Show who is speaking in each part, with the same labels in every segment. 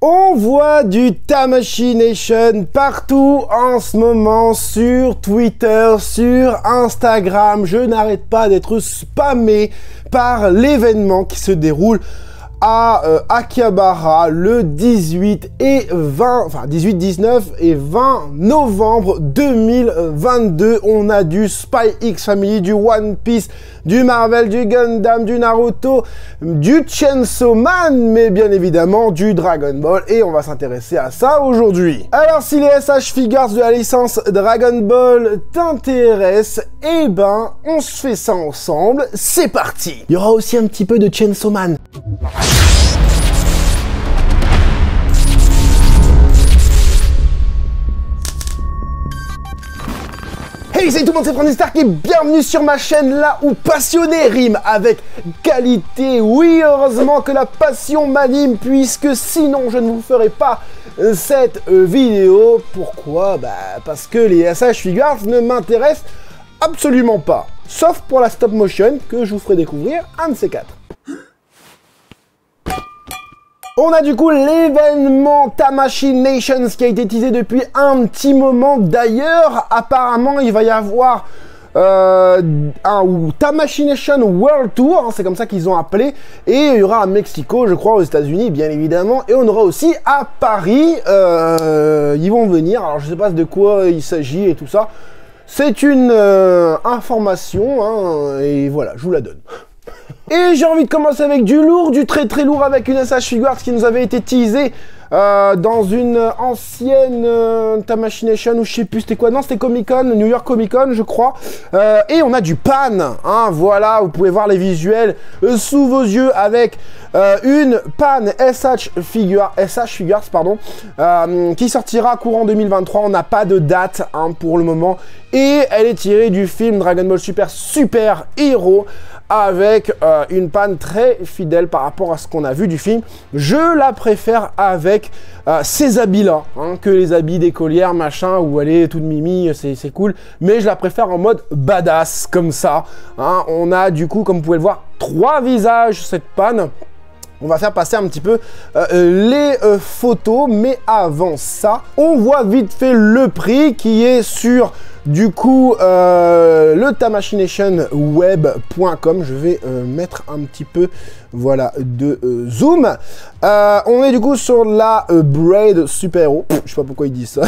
Speaker 1: On voit du Tamashii Nation partout en ce moment sur Twitter, sur Instagram. Je n'arrête pas d'être spammé par l'événement qui se déroule à Akihabara le 18 et 20, enfin 18, 19 et 20 novembre 2022. On a du Spy X Family, du One Piece, du Marvel, du Gundam, du Naruto, du Chainsaw Man, mais bien évidemment du Dragon Ball, et on va s'intéresser à ça aujourd'hui. Alors si les SH Figures de la licence Dragon Ball t'intéressent, eh ben on se fait ça ensemble, c'est parti. Il y aura aussi un petit peu de Chainsaw Man. Hey, salut tout le monde, c'est Francis Stark et bienvenue sur ma chaîne là où passionné rime avec qualité. Oui, heureusement que la passion m'anime puisque sinon je ne vous ferai pas cette vidéo. Pourquoi? Parce que les SH Figures ne m'intéressent absolument pas. Sauf pour la stop motion que je vous ferai découvrir un de ces quatre. On a du coup l'événement Tamashii Nations qui a été teasé depuis un petit moment. D'ailleurs, apparemment, il va y avoir un Tamashii Nation World Tour, hein, c'est comme ça qu'ils ont appelé. Et il y aura à Mexico, je crois, aux États-Unis, bien évidemment. Et on aura aussi à Paris. Ils vont venir. Alors, je sais pas de quoi il s'agit et tout ça. C'est une information, hein, et voilà, je vous la donne. Et j'ai envie de commencer avec du lourd, du très très lourd, avec une SH Figures qui nous avait été teasée dans une ancienne Tamashii Nation, ou je sais plus c'était quoi, non c'était Comic Con, New York Comic Con je crois, et on a du pan, hein, voilà, vous pouvez voir les visuels sous vos yeux avec une pan SH Figures, pardon, qui sortira courant 2023, on n'a pas de date hein, pour le moment, et elle est tirée du film Dragon Ball Super Hero, avec une panne très fidèle par rapport à ce qu'on a vu du film. Je la préfère avec ces habits-là, hein, que les habits d'écolière, machin, où elle est toute mimi, c'est cool. Mais je la préfère en mode badass, comme ça. Hein. On a du coup, comme vous pouvez le voir, 3 visages, cette panne. On va faire passer un petit peu les photos, mais avant ça, on voit vite fait le prix qui est sur du coup le tamashination.web.com. Je vais mettre un petit peu voilà de zoom. On est du coup sur la Braid Super Hero. Je sais pas pourquoi il dit ça.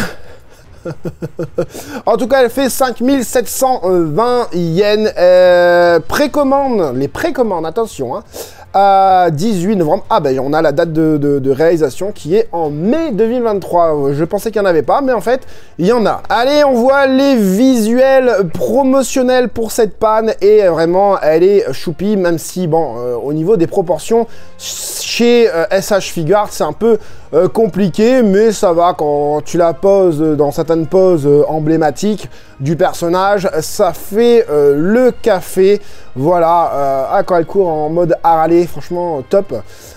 Speaker 1: En tout cas, elle fait 5720 yens. Précommande, les précommandes, attention, hein, 18 novembre. Ah ben on a la date de réalisation qui est en mai 2023. Je pensais qu'il n'y en avait pas, mais en fait, il y en a. Allez, on voit les visuels promotionnels pour cette panne et vraiment, elle est choupi, même si, bon, au niveau des proportions, chez SH Figures, c'est un peu compliqué, mais ça va quand tu la poses dans certaines poses emblématiques du personnage, ça fait le café. Voilà, quand elle court en mode Harley, franchement top.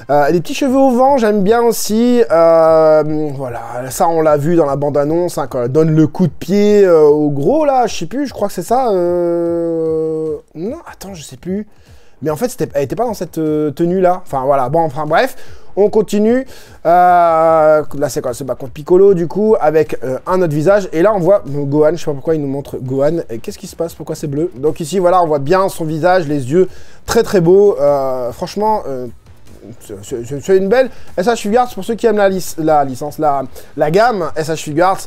Speaker 1: Les petits cheveux au vent, j'aime bien aussi. Voilà, ça on l'a vu dans la bande-annonce, hein, quand elle donne le coup de pied au gros là, je sais plus, je crois que c'est ça. Non, attends, je sais plus. Mais en fait, elle était pas dans cette tenue là. Enfin voilà, bon, enfin bref. On continue. Là, c'est quoi? Se bat contre Piccolo, du coup, avec un autre visage. Et là, on voit Gohan. Je sais pas pourquoi il nous montre Gohan. Qu'est-ce qui se passe? Pourquoi c'est bleu? Donc ici, voilà, on voit bien son visage, les yeux. Très, très beau. Franchement, c'est une belle SH Figures. Pour ceux qui aiment la gamme SH Figures,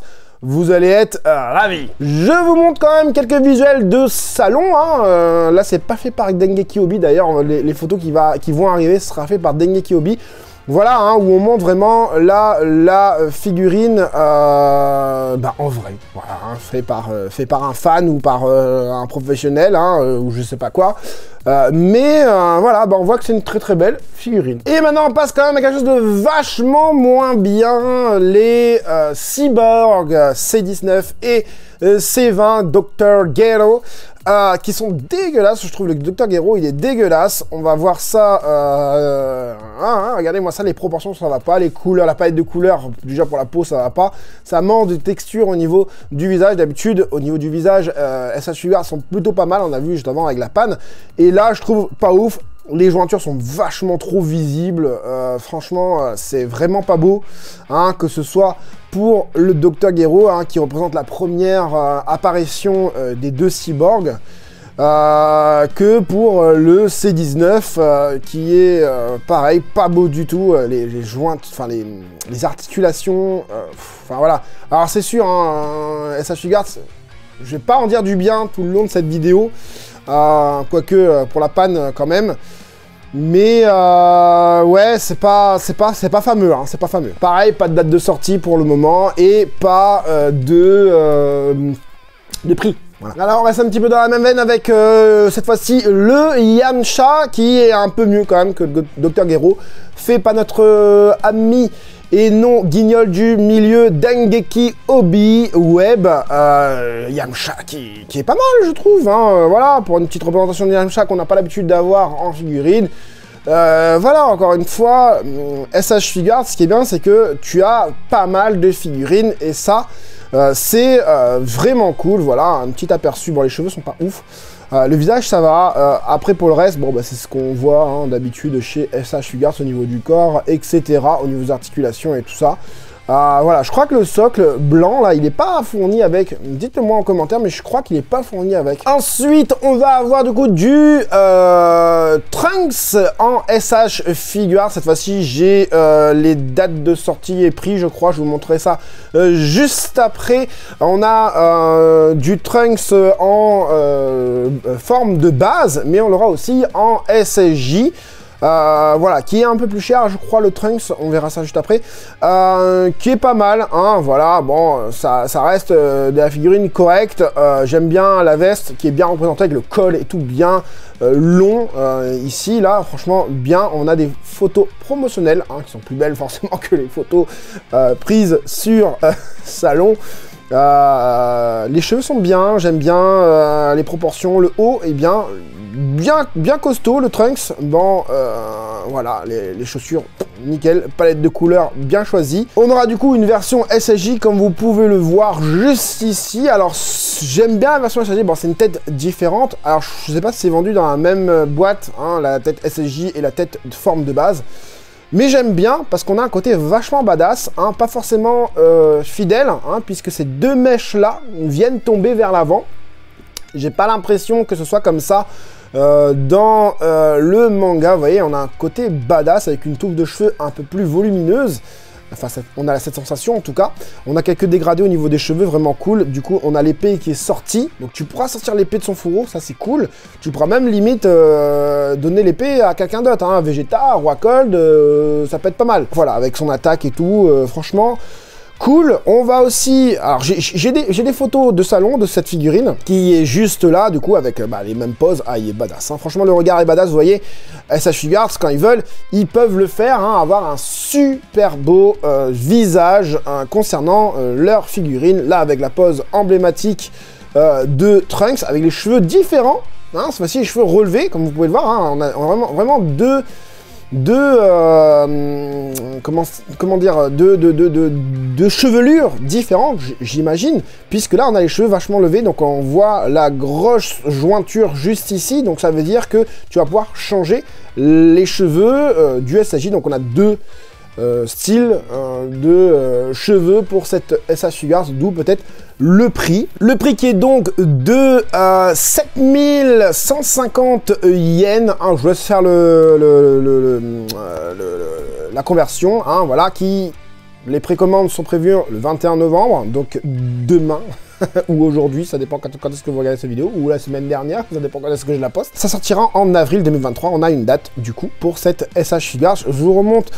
Speaker 1: vous allez être ravis. Je vous montre quand même quelques visuels de salon. Hein. Là, c'est pas fait par Dengeki Obi. D'ailleurs, les photos qui vont arriver, ce sera fait par Dengeki Obi. Voilà, hein, où on montre vraiment la figurine en vrai. Voilà, hein, fait par un fan ou par un professionnel, hein, ou je sais pas quoi. Voilà, on voit que c'est une très très belle figurine. Et maintenant on passe quand même à quelque chose de vachement moins bien, les Cyborg C19 et C20 Dr. Gero, qui sont dégueulasses. Je trouve le Dr. Gero il est dégueulasse. On va voir ça. Regardez-moi ça, les proportions ça va pas, les couleurs, la palette de couleurs déjà pour la peau ça va pas. Ça manque de texture au niveau du visage. D'habitude au niveau du visage, SH Figures sont plutôt pas mal. On a vu juste avant avec la panne. Et là je trouve pas ouf. Les jointures sont vachement trop visibles. Franchement, c'est vraiment pas beau. Hein, que ce soit pour le Dr Gero, hein, qui représente la première apparition des deux cyborgs, que pour le C19, qui est pareil, pas beau du tout. Les jointes, enfin les articulations, enfin voilà. Alors c'est sûr, hein, SH Figuarts, je vais pas en dire du bien tout le long de cette vidéo, quoique pour la panne quand même. Mais ouais, c'est pas fameux, hein, c'est pas fameux. Pareil, pas de date de sortie pour le moment et pas de prix. Voilà. Alors on reste un petit peu dans la même veine avec cette fois-ci le Yamcha, qui est un peu mieux quand même que le Dr Gero, fait par notre ami et non guignol du milieu Dengeki Obi Web, Yamcha qui est pas mal je trouve, hein, voilà, pour une petite représentation de Yamcha qu'on n'a pas l'habitude d'avoir en figurine. Voilà, encore une fois, SH Figuarts, ce qui est bien, c'est que tu as pas mal de figurines, et ça, c'est vraiment cool. Voilà, un petit aperçu. Bon, les cheveux sont pas ouf. Le visage, ça va. Après, pour le reste, bon, bah, c'est ce qu'on voit hein, d'habitude chez SH Figuarts au niveau du corps, etc., au niveau des articulations et tout ça. Voilà, je crois que le socle blanc, là, il n'est pas fourni avec. Dites-le moi en commentaire, mais je crois qu'il n'est pas fourni avec. Ensuite, on va avoir du coup du Trunks en SH Figuarts. Cette fois-ci, j'ai les dates de sortie et prix, je crois. Je vous montrerai ça juste après. On a du Trunks en forme de base, mais on l'aura aussi en SJ. Voilà, qui est un peu plus cher, je crois, le Trunks, on verra ça juste après, qui est pas mal, hein, voilà, bon, ça reste de la figurine correcte. J'aime bien la veste, qui est bien représentée avec le col et tout bien long, ici, là, franchement, bien. On a des photos promotionnelles, hein, qui sont plus belles forcément que les photos prises sur salon. Les cheveux sont bien, j'aime bien les proportions, le haut est bien costaud, le Trunks. Bon, voilà, les chaussures, nickel, palette de couleurs bien choisie. On aura du coup une version SSJ, comme vous pouvez le voir juste ici. Alors, j'aime bien la version SSJ, bon, c'est une tête différente. Alors, je sais pas si c'est vendu dans la même boîte, hein, la tête SSJ et la tête de forme de base. Mais j'aime bien parce qu'on a un côté vachement badass, hein, pas forcément fidèle, hein, puisque ces deux mèches-là viennent tomber vers l'avant. J'ai pas l'impression que ce soit comme ça dans le manga. Vous voyez, on a un côté badass avec une touffe de cheveux un peu plus volumineuse. Enfin, on a cette sensation en tout cas. On a quelques dégradés au niveau des cheveux, vraiment cool. Du coup, on a l'épée qui est sortie. Donc, tu pourras sortir l'épée de son fourreau, ça c'est cool. Tu pourras même limite donner l'épée à quelqu'un d'autre. Hein. Vegeta, Roi Cold, ça peut être pas mal. Voilà, avec son attaque et tout, franchement... Cool. On va aussi... Alors, j'ai des photos de salon de cette figurine qui est juste là, du coup, avec les mêmes poses. Ah, il est badass. Hein. Franchement, le regard est badass. Vous voyez, SH Figuarts, quand ils veulent, ils peuvent le faire, hein, avoir un super beau visage concernant leur figurine. Là, avec la pose emblématique de Trunks, avec les cheveux différents. Hein, cette fois-ci, les cheveux relevés, comme vous pouvez le voir. Hein, on a vraiment deux chevelures différentes, j'imagine, puisque là on a les cheveux vachement levés, donc on voit la grosse jointure juste ici, donc ça veut dire que tu vas pouvoir changer les cheveux du SSJ. Donc on a deux styles de cheveux pour cette SH Figuarts, d'où peut-être le prix. Le prix qui est donc de 7150 yens. Hein, je vous laisse faire la conversion. Hein, voilà, les précommandes sont prévues le 21 novembre, donc demain. Ou aujourd'hui, ça dépend quand est-ce que vous regardez cette vidéo, ou la semaine dernière, ça dépend quand est-ce que je la poste. Ça sortira en avril 2023, on a une date du coup pour cette SH Figuarts. Je vous remonte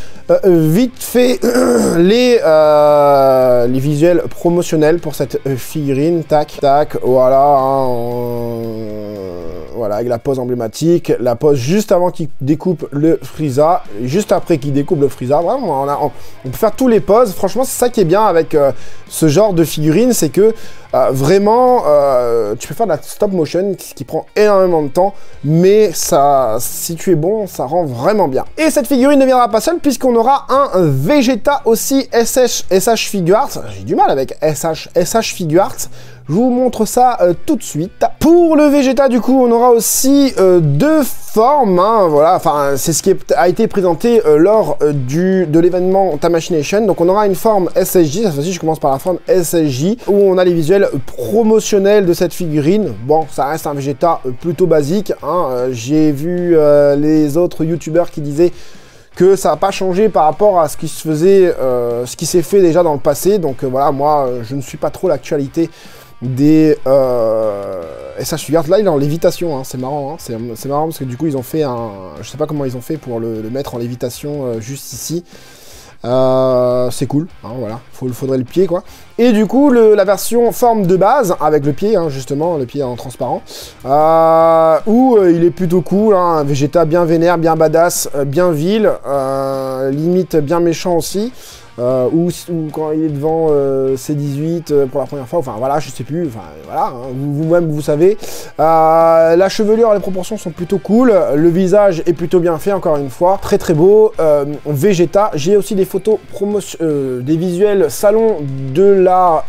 Speaker 1: vite fait les visuels promotionnels pour cette figurine, tac, tac, voilà, hein, voilà, avec la pose emblématique, la pose juste avant qu'il découpe le Frieza, juste après qu'il découpe le Frieza. Vraiment, on peut faire tous les poses. Franchement, c'est ça qui est bien avec ce genre de figurine, c'est que vraiment, tu peux faire de la stop motion, ce qui prend énormément de temps, mais ça, si tu es bon, ça rend vraiment bien. Et cette figurine ne viendra pas seule, puisqu'on aura un Vegeta aussi SH Figuarts. J'ai du mal avec SH Figuarts. Je vous montre ça tout de suite. Pour le Vegeta, du coup, on aura aussi deux formes, hein, voilà, enfin, c'est ce qui a été présenté lors de l'événement Tamashii. Donc, on aura une forme SSJ, cette fois-ci, je commence par la forme SSJ, où on a les visuels promotionnels de cette figurine. Bon, ça reste un Vegeta plutôt basique, hein, j'ai vu les autres youtubeurs qui disaient que ça n'a pas changé par rapport à ce qui se faisait, ce qui s'est fait déjà dans le passé, donc voilà, moi, je ne suis pas trop l'actualité des SH Figures. Là il est en lévitation, hein, c'est marrant, hein, c'est marrant parce que du coup ils ont fait un, je sais pas comment ils ont fait pour le mettre en lévitation juste ici, c'est cool, hein, voilà, faudrait le pied quoi. Et du coup la version forme de base avec le pied, hein, justement le pied en transparent, où il est plutôt cool, hein, un Vegeta bien vénère, bien badass, bien vil, limite bien méchant aussi. Ou quand il est devant C18 pour la première fois, enfin voilà, je sais plus, enfin voilà, hein, vous-même vous savez. La chevelure et les proportions sont plutôt cool, le visage est plutôt bien fait, encore une fois, très très beau. Vegeta, j'ai aussi des photos des visuels salon de la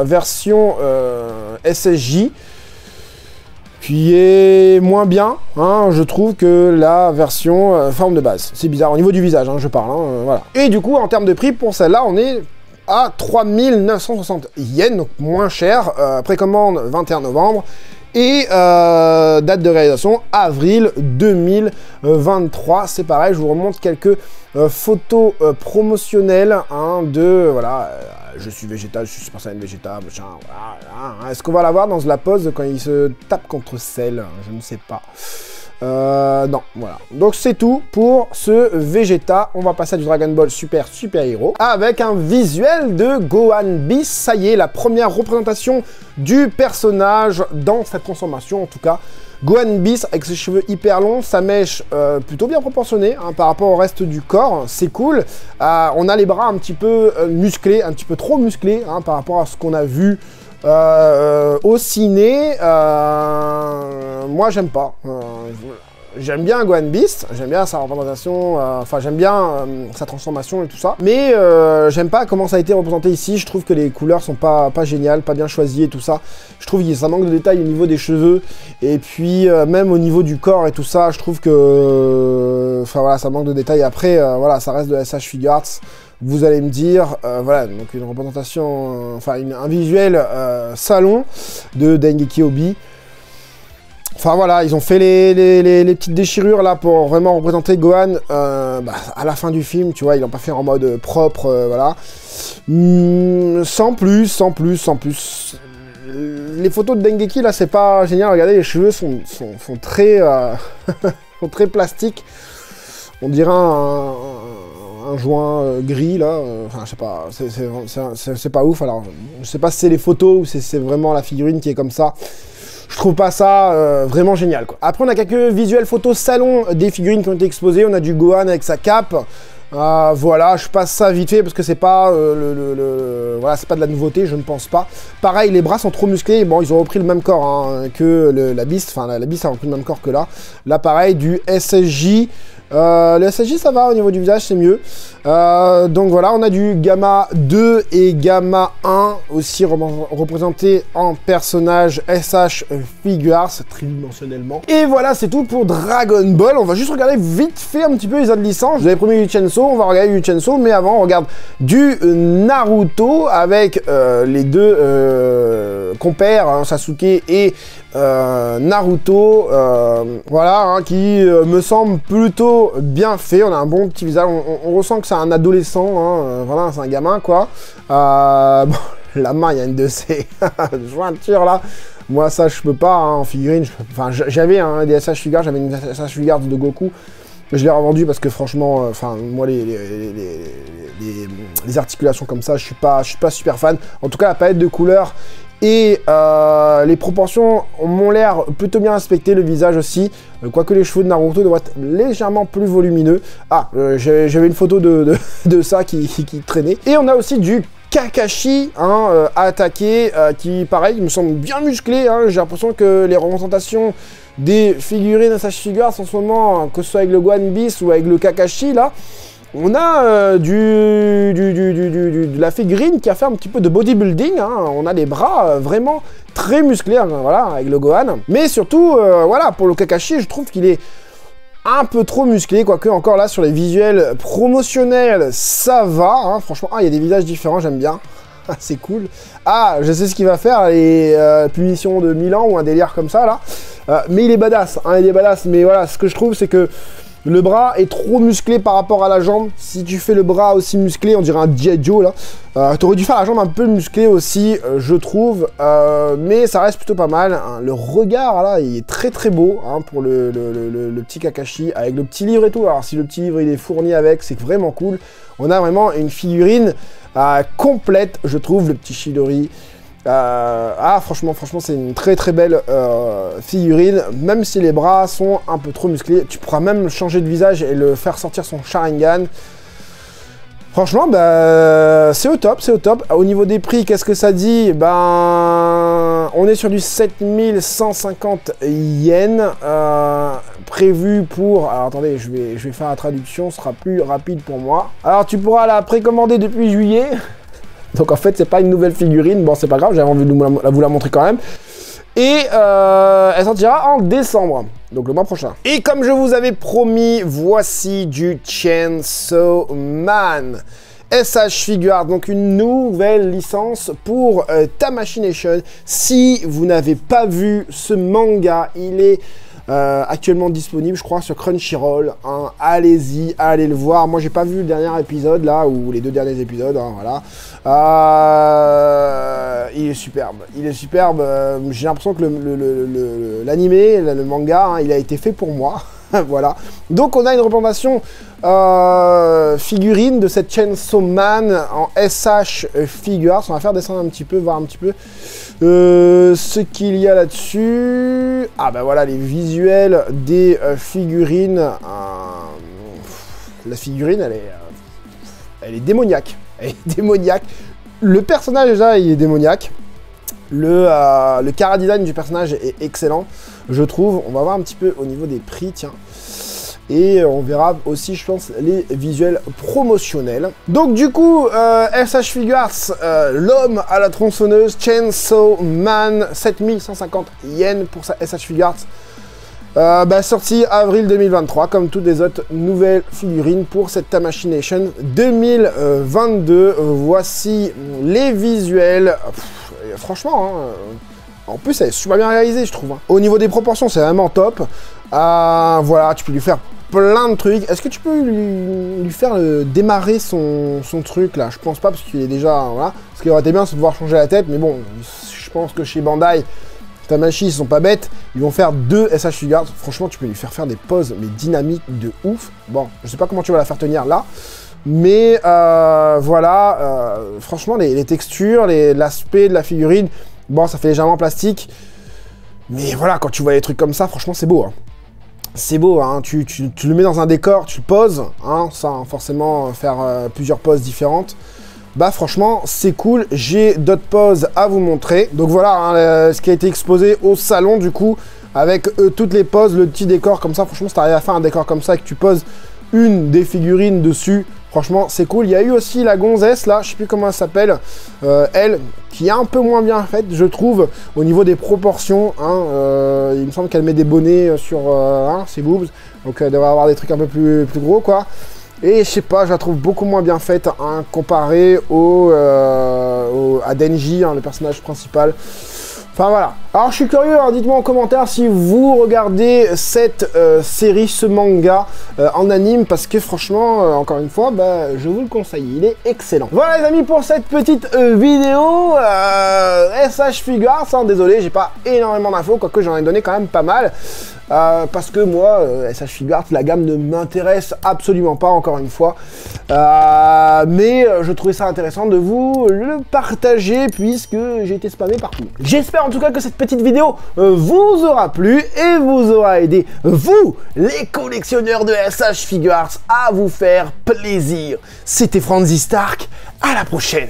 Speaker 1: version SSJ, qui est moins bien, hein, je trouve, que la version forme de base. C'est bizarre, au niveau du visage, hein, je parle, hein, voilà. Et du coup, en termes de prix, pour celle-là, on est à 3960 yens, donc moins cher, précommande 21 novembre, et date de réalisation, avril 2023, c'est pareil, je vous remonte quelques photos promotionnelles, hein, de, voilà, je suis Vegeta, je suis Super Saiyan Vegeta, machin, voilà, hein. Est-ce qu'on va la voir dans la pose quand il se tape contre Cell? Je ne sais pas. Non, voilà. Donc c'est tout pour ce Vegeta. On va passer à du Dragon Ball Super Héros avec un visuel de Gohan Beast. Ça y est, la première représentation du personnage dans cette transformation, en tout cas. Gohan Beast avec ses cheveux hyper longs, sa mèche plutôt bien proportionnée, hein, par rapport au reste du corps, c'est cool. On a les bras un petit peu musclés, un petit peu trop musclés, hein, par rapport à ce qu'on a vu au ciné. Moi j'aime pas. J'aime bien Gohan Beast, j'aime bien sa représentation, enfin j'aime bien sa transformation et tout ça, mais j'aime pas comment ça a été représenté ici. Je trouve que les couleurs sont pas géniales, pas bien choisies et tout ça. Je trouve que ça manque de détails au niveau des cheveux, et puis même au niveau du corps et tout ça, je trouve que enfin voilà, ça manque de détails. Après voilà, ça reste de SH Figures. Vous allez me dire, voilà, donc une représentation, enfin un visuel salon de Dengeki Obi. Enfin voilà, ils ont fait les petites déchirures là pour vraiment représenter Gohan à la fin du film, tu vois, ils l'ont pas fait en mode propre, voilà. Sans plus. Les photos de Dengeki là, c'est pas génial, regardez, les cheveux sont très, sont très plastiques. On dirait un joint gris là, enfin je sais pas, c'est pas ouf. Alors je sais pas si c'est les photos ou si c'est vraiment la figurine qui est comme ça. Je trouve pas ça vraiment génial quoi. Après on a quelques visuels photos salon des figurines qui ont été exposées. On a du Gohan avec sa cape. Voilà, je passe ça vite fait parce que c'est pas voilà, c'est pas de la nouveauté, je ne pense pas. Pareil, les bras sont trop musclés. Bon, ils ont repris le même corps, hein, que la Beast. Enfin, la Beast a repris le même corps que là. Là, pareil, du SSJ. Le SSJ, ça va, au niveau du visage, c'est mieux. Donc voilà, on a du Gamma 2 et Gamma 1 aussi représentés en personnages SH Figures tridimensionnellement. Et voilà, c'est tout pour Dragon Ball. On va juste regarder vite fait un petit peu les autres licences. Je vous avais promis du Chainsaw, on va regarder du Chainsaw, mais avant, on regarde du Naruto avec les deux compères, hein, Sasuke et Naruto, voilà, hein, qui me semble plutôt bien fait. On a un bon petit visage, on ressent que c'est un adolescent, hein, voilà, c'est un gamin quoi. Bon, la main, il y a une de ces jointures là. Moi ça je peux pas, hein, en figurine. Enfin j'avais des SH Figures, j'avais une SH Figures de Goku. Je l'ai revendu parce que franchement, enfin moi les articulations comme ça, je suis pas super fan. En tout cas la palette de couleurs et les proportions m'ont l'air plutôt bien respectées, le visage aussi, quoique les cheveux de Naruto doivent être légèrement plus volumineux. Ah, j'avais une photo de ça qui traînait. Et on a aussi du Kakashi, hein, attaqué, qui pareil, il me semble bien musclé, hein. J'ai l'impression que les représentations des figurines SH Figures en ce moment, que ce soit avec le Gohan Beast ou avec le Kakashi là, on a du de la figurine qui a fait un petit peu de bodybuilding, hein. On a les bras vraiment très musclés, hein, voilà, avec le Gohan. Mais surtout, voilà, pour le Kakashi, je trouve qu'il est un peu trop musclé, quoique encore là, sur les visuels promotionnels, ça va, hein, franchement. Ah, il y a des visages différents, j'aime bien. C'est cool. Ah, je sais ce qu'il va faire, les punitions de 1000 ans ou un délire comme ça, là. Mais il est badass, hein, il est badass. Mais voilà, ce que je trouve, c'est que le bras est trop musclé par rapport à la jambe. Si tu fais le bras aussi musclé, on dirait un G.I. Joe, là. T'aurais dû faire la jambe un peu musclée aussi, je trouve. Mais ça reste plutôt pas mal, hein. Le regard, là, il est très très beau, hein, pour le petit Kakashi, avec le petit livre et tout. Alors, si le petit livre, il est fourni avec, c'est vraiment cool. On a vraiment une figurine complète, je trouve, le petit Chidori. Franchement, c'est une très très belle figurine, même si les bras sont un peu trop musclés. Tu pourras même changer de visage et le faire sortir son Sharingan. Franchement, bah, c'est au top, c'est au top. Au niveau des prix, qu'est-ce que ça dit? Ben, on est sur du 7150 yens, prévu pour... Alors attendez, je vais faire la traduction, ce sera plus rapide pour moi. Alors tu pourras la précommander depuis juillet. Donc en fait, c'est pas une nouvelle figurine. Bon, c'est pas grave, j'avais envie de vous la montrer quand même. Et elle sortira en décembre, donc le mois prochain. Et comme je vous avais promis, voici du Chainsaw Man. SH Figuarts, donc une nouvelle licence pour Tamashii Nation. Si vous n'avez pas vu ce manga, il est actuellement disponible, je crois, sur Crunchyroll, hein. Allez-y, allez le voir. Moi, j'ai pas vu le dernier épisode, là, ou les 2 derniers épisodes, hein, voilà. Il est superbe, il est superbe. J'ai l'impression que l'animé, le manga, hein, il a été fait pour moi. Voilà. Donc, on a une représentation figurine de cette Chainsaw Man en SH Figuarts. On va faire descendre un petit peu, voir un petit peu ce qu'il y a là-dessus. Ah ben voilà, les visuels des figurines. La figurine, elle est démoniaque. Elle est démoniaque. Le personnage, déjà, il est démoniaque. Le chara-design du personnage est excellent, je trouve. On va voir un petit peu au niveau des prix, tiens. Et on verra aussi, je pense, les visuels promotionnels. Donc du coup, SH Figuarts, l'homme à la tronçonneuse, Chainsaw Man, 7150 yens pour sa SH Figuarts. Sorti avril 2023, comme toutes les autres nouvelles figurines pour cette Tamashii Nation 2022. Voici les visuels. Franchement, hein, en plus, elle est super bien réalisée, je trouve, hein. Au niveau des proportions, c'est vraiment top. Voilà, tu peux lui faire plein de trucs. Est-ce que tu peux lui faire démarrer son truc, là? Je pense pas, parce qu'il est déjà... Voilà. Ce qui aurait été bien, c'est de pouvoir changer la tête. Mais bon, je pense que chez Bandai, Tamashii, ils sont pas bêtes. Ils vont faire 2 SH Figuarts. Franchement, tu peux lui faire des poses, mais dynamiques de ouf. Bon, je sais pas comment tu vas la faire tenir là. Mais voilà, franchement, les textures, l'aspect de la figurine, bon, ça fait légèrement plastique. Mais voilà, quand tu vois des trucs comme ça, franchement, c'est beau, hein. C'est beau, hein. Tu le mets dans un décor, tu le poses, hein, sans forcément faire plusieurs poses différentes. Bah franchement, c'est cool. J'ai d'autres poses à vous montrer. Donc voilà, hein, ce qui a été exposé au salon, du coup, avec toutes les poses, le petit décor comme ça. Franchement, si t'arrives à faire un décor comme ça et que tu poses une des figurines dessus, franchement, c'est cool. Il y a eu aussi la gonzesse, là, je sais plus comment elle s'appelle, elle, qui est un peu moins bien faite, je trouve, au niveau des proportions, hein. Il me semble qu'elle met des bonnets sur ses boobs, donc elle devrait avoir des trucs un peu plus gros, quoi. Et je sais pas, je la trouve beaucoup moins bien faite, hein, comparée à Denji, hein, le personnage principal. Enfin voilà. Alors je suis curieux, hein, dites-moi en commentaire si vous regardez cette série, ce manga en anime, parce que franchement, encore une fois, je vous le conseille, il est excellent. Voilà les amis pour cette petite vidéo SH Figuarts, hein, désolé, j'ai pas énormément d'infos, quoique j'en ai donné quand même pas mal. Parce que moi, SH Figuarts, la gamme ne m'intéresse absolument pas, encore une fois. Mais je trouvais ça intéressant de vous le partager, puisque j'ai été spammé partout. J'espère en tout cas que cette petite vidéo vous aura plu et vous aura aidé, vous, les collectionneurs de SH Figuarts, à vous faire plaisir. C'était Franzy Stark, à la prochaine.